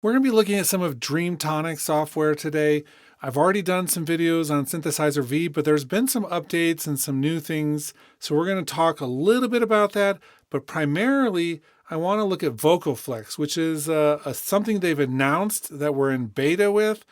We're going to be looking at some of Dreamtonic software today. I've already done some videos on Synthesizer V, but there's been some updates and some new things. So we're going to talk a little bit about that, but primarily I want to look at Vocoflex, which is something they've announced that we're in beta with.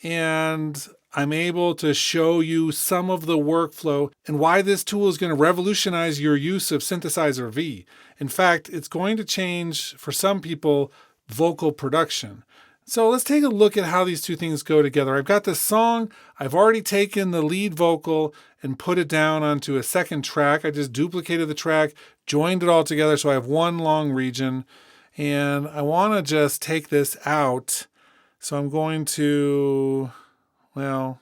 And I'm able to show you some of the workflow and why this tool is going to revolutionize your use of Synthesizer V. In fact, it's going to change, for some people, vocal production. So let's take a look at how these two things go together. I've got this song. I've already taken the lead vocal and put it down onto a second track. I just duplicated the track, joined it all together so I have one long region. And I want to just take this out. So I'm going to, well,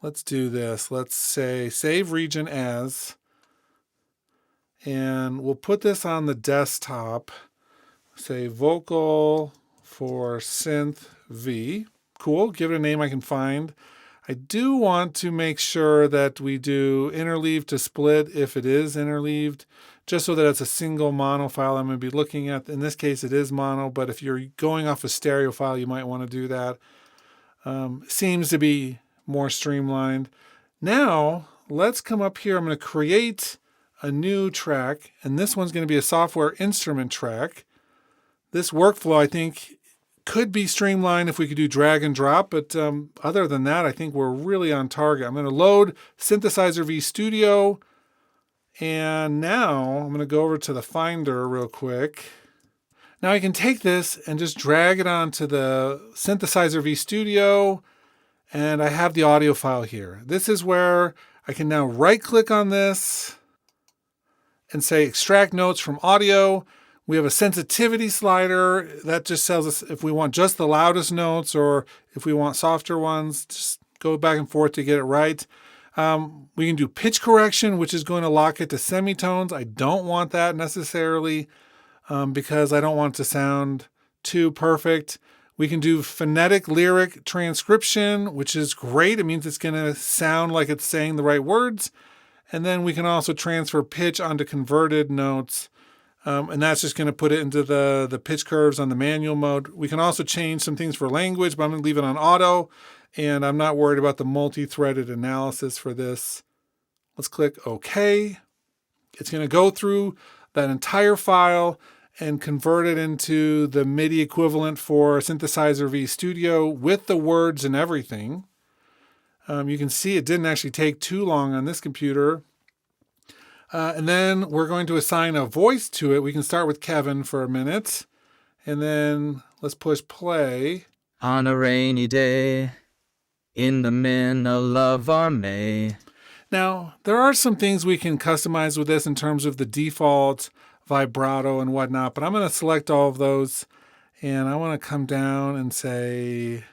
let's do this. Let's say save region as, and we'll put this on the desktop. Say vocal for synth V. Cool, give it a name I can find. I do want to make sure that we do interleave to split if it is interleaved, just so that it's a single mono file I'm going to be looking at. In this case, it is mono, but if you're going off a stereo file, you might want to do that. Seems to be more streamlined. Now, let's come up here. I'm going to create a new track, and this one's going to be a software instrument track. This workflow, I think, could be streamlined if we could do drag and drop, but other than that, I think we're really on target. I'm going to load Synthesizer V Studio, and now I'm going to go over to the Finder real quick. Now I can take this and just drag it onto the Synthesizer V Studio, and I have the audio file here. This is where I can now right-click on this and say extract notes from audio. We have a sensitivity slider that just tells us if we want just the loudest notes or if we want softer ones. Just go back and forth to get it right. We can do pitch correction, which is going to lock it to semitones. I don't want that necessarily because I don't want it to sound too perfect. We can do phonetic lyric transcription, which is great. It means it's going to sound like it's saying the right words. And then we can also transfer pitch onto converted notes. And that's just going to put it into the pitch curves on the manual mode. We can also change some things for language, but I'm going to leave it on auto. And I'm not worried about the multi-threaded analysis for this. Let's click OK. It's going to go through that entire file and convert it into the MIDI equivalent for Synthesizer V Studio with the words and everything. You can see it didn't actually take too long on this computer. And then we're going to assign a voice to it. We can start with Kevin for a minute. And then let's push play. On a rainy day, in the middle of our May. Now, there are some things we can customize with this in terms of the default vibrato and whatnot, but I'm going to select all of those. And I want to come down and say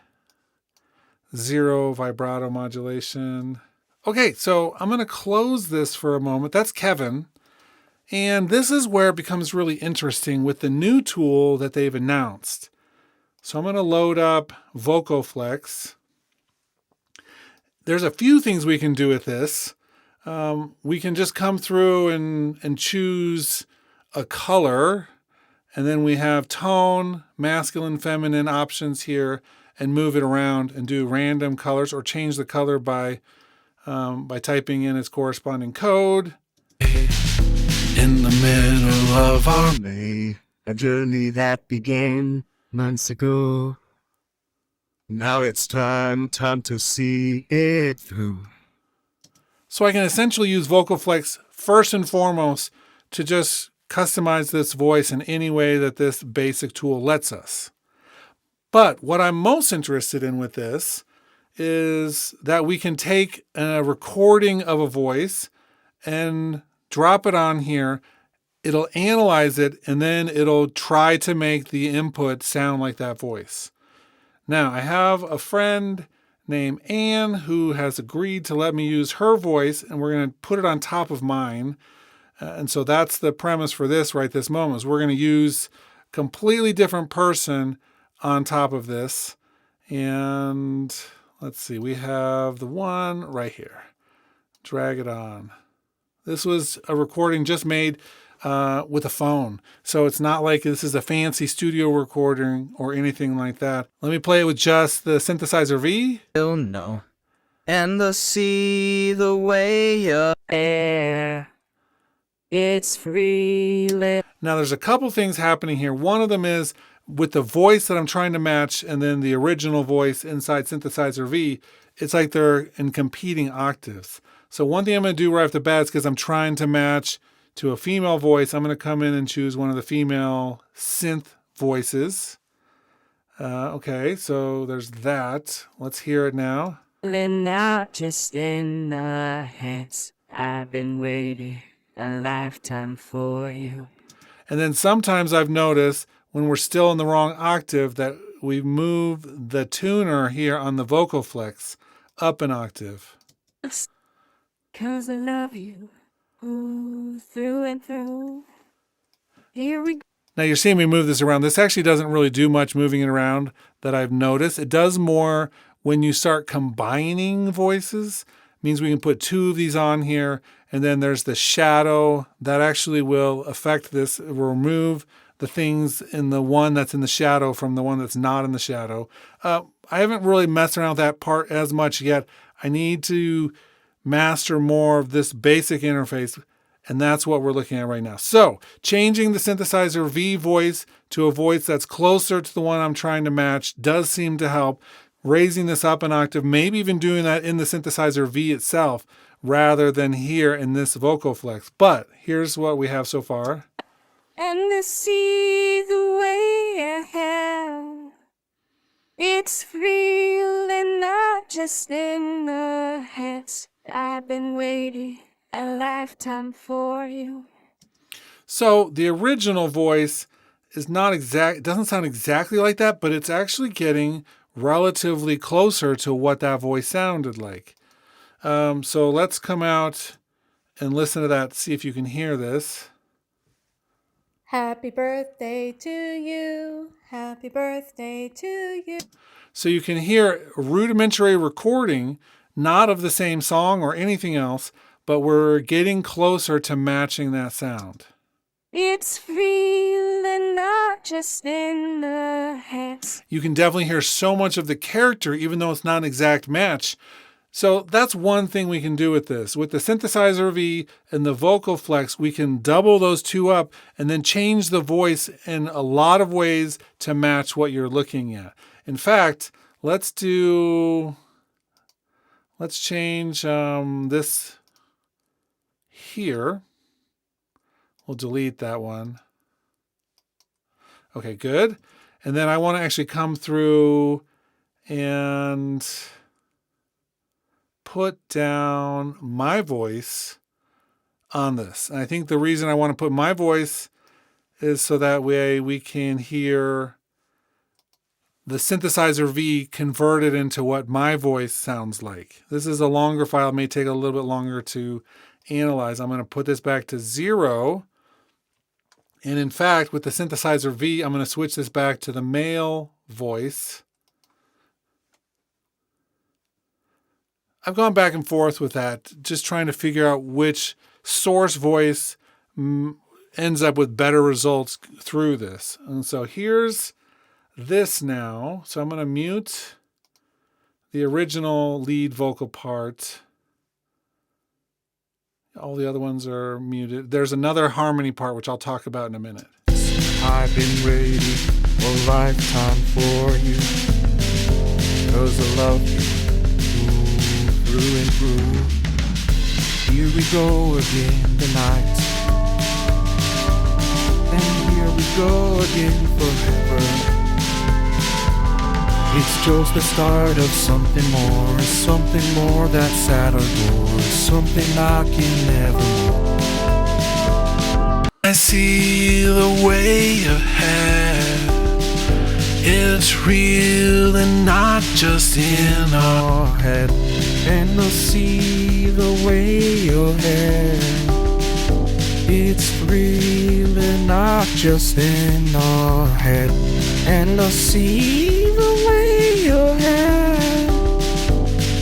0 vibrato modulation. Okay, so I'm going to close this for a moment. That's Kevin. And this is where it becomes really interesting with the new tool that they've announced. So I'm going to load up Vocoflex. There's a few things we can do with this. We can just come through and choose a color. And then we have tone, masculine, feminine options here, and move it around and do random colors or change the color by typing in its corresponding code. In the middle of our May, a journey that began Months ago, now it's time to see it through. So I can essentially use Vocoflex first and foremost to just customize this voice in any way that this basic tool lets us. But what I'm most interested in with this is that we can take a recording of a voice and drop it on here. It'll analyze it, and then it'll try to make the input sound like that voice. Now, I have a friend named Anne who has agreed to let me use her voice, and we're going to put it on top of mine. And so that's the premise for this right this moment, is we're going to use a completely different person on top of this. And let's see, we have the one right here. Drag it on. This was a recording just made with a phone. So it's not like this is a fancy studio recording or anything like that. Let me play it with just the Synthesizer V. Still no. And the sea, the way of air, it's free. Now there's a couple things happening here. One of them is with the voice that I'm trying to match and then the original voice inside Synthesizer V, it's like they're in competing octaves. So one thing I'm going to do right off the bat is because I'm trying to match to a female voice, I'm going to come in and choose one of the female synth voices. Okay, so there's that. Let's hear it now. Not just in the heads. I've been waiting a lifetime for you. And then sometimes I've noticed when we're still in the wrong octave that we move the tuner here on the Vocoflex up an octave. 'Cause I love you, ooh, through and through. Here we go. Now you're seeing me move this around. This actually doesn't really do much moving it around that I've noticed. It does more when you start combining voices. It means we can put two of these on here, and then there's the shadow that actually will affect this. It will remove the things in the one that's in the shadow from the one that's not in the shadow. I haven't really messed around with that part as much yet. I need to master more of this basic interface, and that's what we're looking at right now. So changing the Synthesizer V voice to a voice that's closer to the one I'm trying to match does seem to help. Raising this up an octave, maybe even doing that in the Synthesizer V itself rather than here in this Vocoflex. But here's what we have so far. And to see the way I have, it's real and not just in the heads. I've been waiting a lifetime for you. So the original voice is not exact, it doesn't sound exactly like that, but it's actually getting relatively closer to what that voice sounded like. So let's come out and listen to that, see if you can hear this. Happy birthday to you. Happy birthday to you. So you can hear a rudimentary recording, not of the same song or anything else, but we're getting closer to matching that sound. It's real and not just in the heads. You can definitely hear so much of the character, even though it's not an exact match. So that's one thing we can do with this. With the Synthesizer V and the Vocoflex, we can double those two up and then change the voice in a lot of ways to match what you're looking at. In fact, let's change this here. We'll delete that one. Okay, good. And then I want to actually come through and put down my voice on this. And I think the reason I want to put my voice is so that way we can hear the Synthesizer V converted into what my voice sounds like. This is a longer file. It may take a little bit longer to analyze. I'm going to put this back to 0. And in fact, with the Synthesizer V, I'm going to switch this back to the male voice. I've gone back and forth with that, just trying to figure out which source voice ends up with better results through this. And so here's this now. So I'm going to mute the original lead vocal part. All the other ones are muted. There's another harmony part, which I'll talk about in a minute. I've been waiting a lifetime for you, 'cause I love you through and through. Here we go again tonight, and here we go again forever. It's just the start of something more that's at our door, something I can never know. I see the way ahead, it's real and not just in our head. And I see the way ahead, it's real and not just in our head. And I see the way ahead,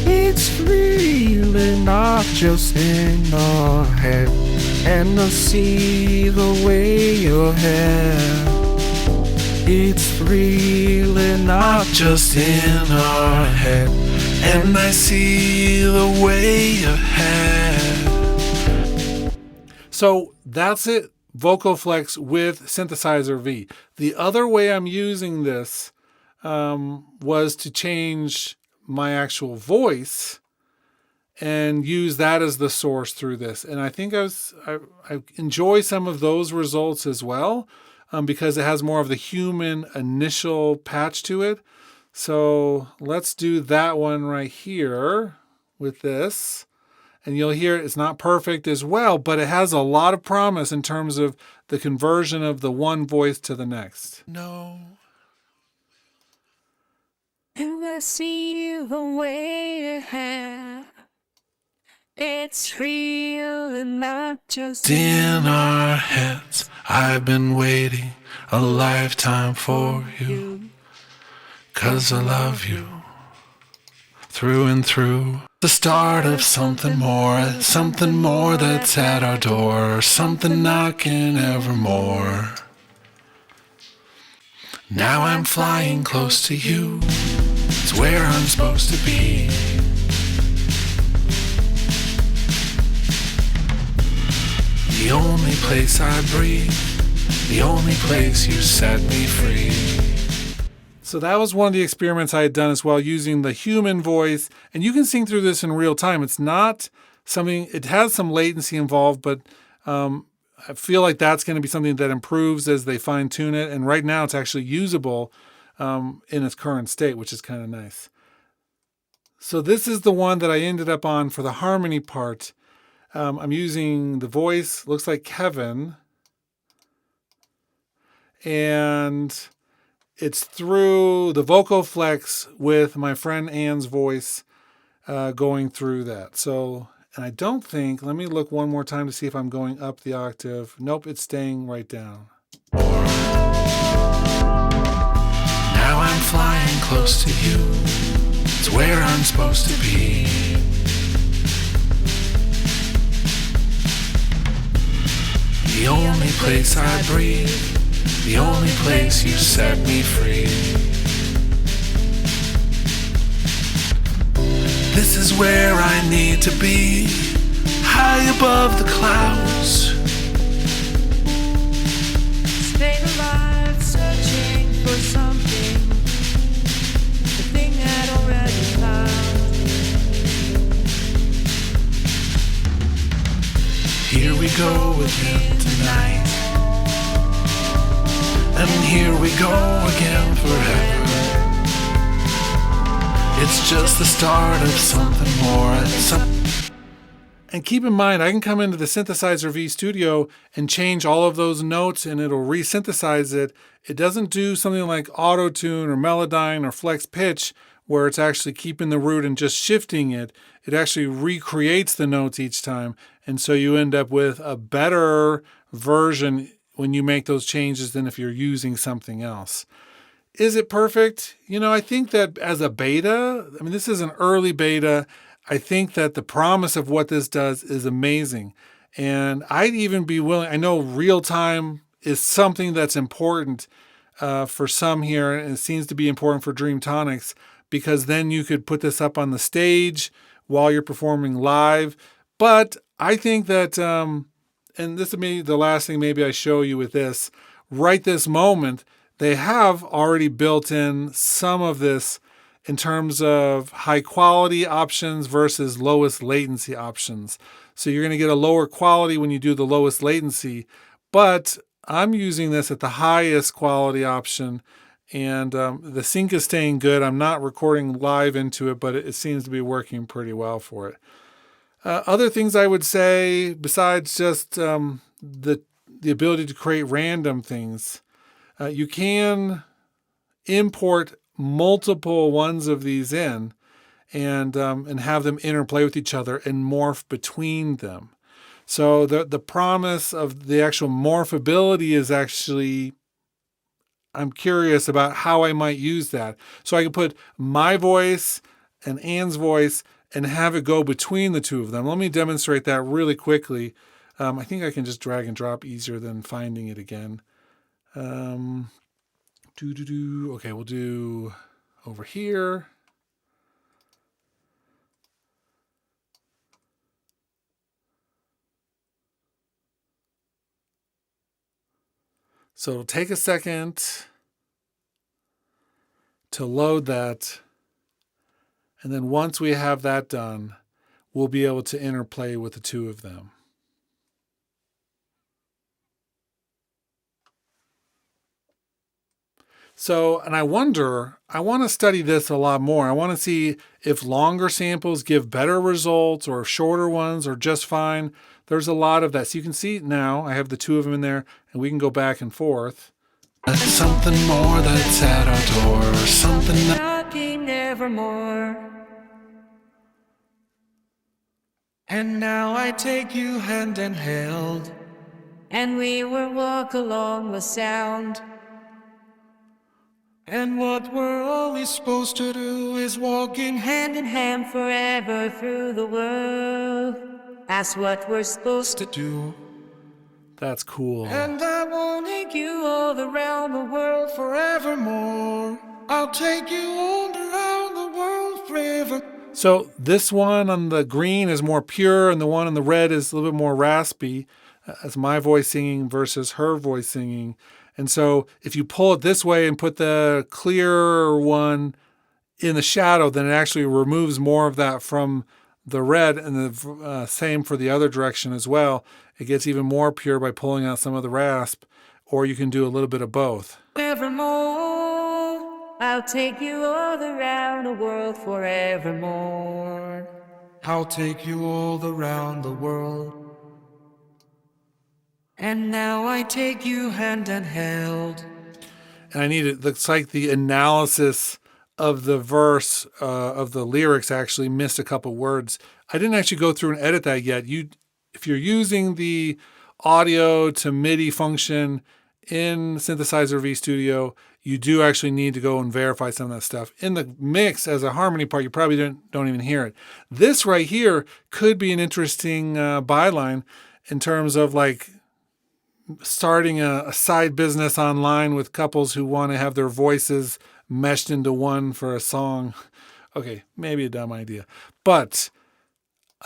it's real and not just in our head. And I see the way your hair, it's really not just in our head. And I see the way your hair. So that's it, Vocoflex with Synthesizer V. The other way I'm using this was to change my actual voice and use that as the source through this. And I think I enjoy some of those results as well, because it has more of the human initial patch to it. So let's do that one right here with this. And you'll hear it's not perfect as well, but it has a lot of promise in terms of the conversion of the one voice to the next. No. And I see the way you have. It's real and not just In our heads, I've been waiting a lifetime for you, 'cause I love you through and through. The start of something more that's at our door, something knocking evermore. Now I'm flying close to you, it's where I'm supposed to be. The only place I breathe, the only place you set me free. So that was one of the experiments I had done as well, using the human voice. And you can sing through this in real time. It's not something, it has some latency involved, but I feel like that's going to be something that improves as they fine tune it. And right now it's actually usable in its current state, which is kind of nice. So this is the one that I ended up on for the harmony part. I'm using the voice, looks like Kevin. And it's through the Vocoflex with my friend Anne's voice going through that. So, and I don't think, let me look one more time to see if I'm going up the octave. Nope, it's staying right down. Now I'm flying close to you, it's where I'm supposed to be. The only place I breathe, the only place you set me free. This is where I need to be, high above the clouds. stay alive, searching for something, the thing I'd already found. Here we go again tonight, and here we go again forever. It's just the start of something more. And keep in mind, I can come into the Synthesizer V Studio and change all of those notes and it'll resynthesize it. It doesn't do something like auto-tune or Melodyne or flex pitch where it's actually keeping the root and just shifting it. It actually recreates the notes each time. And so you end up with a better version when you make those changes than if you're using something else. Is it perfect? You know, I think that as a beta, I mean, this is an early beta. I think that the promise of what this does is amazing. And I'd even be willing, I know real time is something that's important for some here, and it seems to be important for Dream Tonics, because then you could put this up on the stage while you're performing live. But I think that, and this is maybe the last thing maybe I show you with this, right this moment, they have already built in some of this in terms of high quality options versus lowest latency options. So you're going to get a lower quality when you do the lowest latency, but I'm using this at the highest quality option, and the sync is staying good. I'm not recording live into it, but it seems to be working pretty well for it. Other things I would say, besides just the ability to create random things, you can import multiple ones of these in and have them interplay with each other and morph between them. So the promise of the actual morphability is actually, I'm curious about how I might use that. So I can put my voice and Anne's voice and have it go between the two of them. Let me demonstrate that really quickly. I think I can just drag and drop easier than finding it again. Okay, we'll do over here. So it'll take a second to load that. And then once we have that done, we'll be able to interplay with the two of them. So, and I want to study this a lot more. I want to see if longer samples give better results or shorter ones are just fine. There's a lot of that. So you can see now I have the two of them in there and we can go back and forth. Something more that's at our door, something Knocking nevermore. And now I take you hand in hand. And we will walk along the sound. And what we're always supposed to do is walking Hand in hand forever through the world. That's what we're supposed to to do. That's cool. And I won't take you all around the world forevermore. I'll take you all around the world forever. So this one on the green is more pure and the one on the red is a little bit more raspy. That's my voice singing versus her voice singing. And so if you pull it this way and put the clear one in the shadow, then it actually removes more of that from the red, and the same for the other direction as well. It gets even more pure by pulling out some of the rasp, or you can do a little bit of both. Evermore, I'll take you all around the world forevermore. I'll take you all around the world. And now I take you hand in hand. And I need it. Looks like the analysis of the verse of the lyrics actually missed a couple words. I didn't actually go through and edit that yet. If you're using the audio to MIDI function in Synthesizer V Studio, you do actually need to go and verify some of that stuff. In the mix as a harmony part, you probably don't even hear it. This right here could be an interesting byline in terms of like starting a side business online with couples who want to have their voices meshed into one for a song. Okay, maybe a dumb idea, but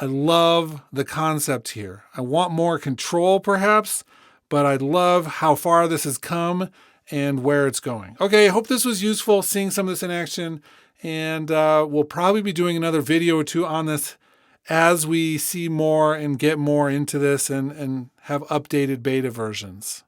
I love the concept here. I want more control perhaps, but I love how far this has come and where it's going. Okay, I hope this was useful, seeing some of this in action, and we'll probably be doing another video or two on this as we see more and get more into this and have updated beta versions.